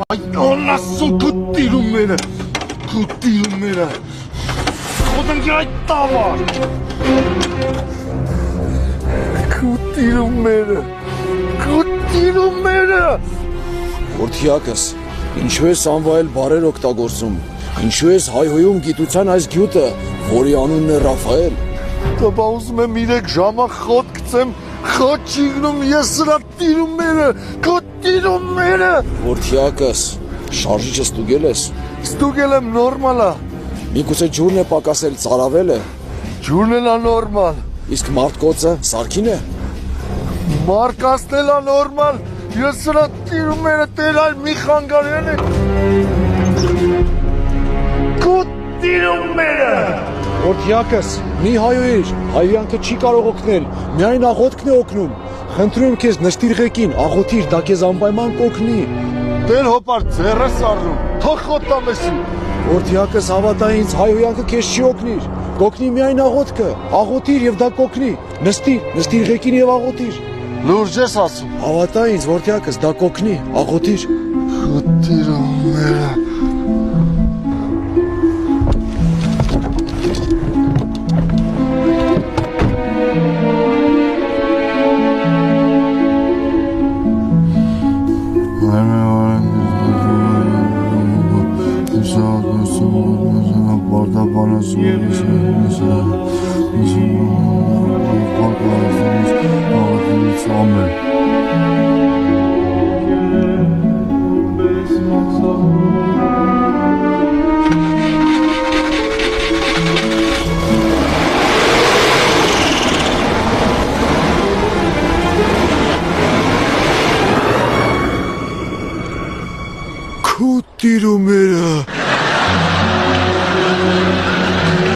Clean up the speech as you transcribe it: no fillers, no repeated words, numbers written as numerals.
Անասուն գտիրումները, խոդնգի այդ տավար, գտիրումները, Որդիակս, ինչու ես անվայել բարեր օգտագործում, ինչու ես հայհոյում գիտության այս գյուտը, որի անունն է Ռաֆայել։ Տաբա ուզում եմ 3 ժամա խոտ գցեմ, խոտ չիգնում ես սրա գտիրումները։ Որդիակս, շարժիչը ստուգել ես։ Ստուգել եմ նորմալ է։ Միգուցե ջուրն է պակասել, ծարավել է։ Ջուրն էլ է նորմալ։ Իսկ մարդկոցը սարքին է։ Մարկասն էլ է նորմալ։ Ես սրա տիրումները տել այլ մի խանգարեն է։ Գտիրումները։ Որդիակս, մի հայոյիր, հայոյանքը չի կարող օգնել, միայն աղոտքն է օգնում։ Խնդրում քեզ նստիր ղեկին, աղոթիր, դա քեզ անպայման կօգնի։ Տեր հոպար ձեռը սառնում, թող խոտամ էսի։ Որդիակս հավատա ինձ, հայոյանքը քեզ չի օգնիր, կօգնի միայն աղոտքը, աղոթիր եւ դա կօգնի։ Նստիր ղեկին եւ աղոթիր։ Լուրջ ես ասում։ Հավատա ինձ, որդիակս, դա կօգնի, աղոթիր։ Գտիրումները։ Քու տիրումերը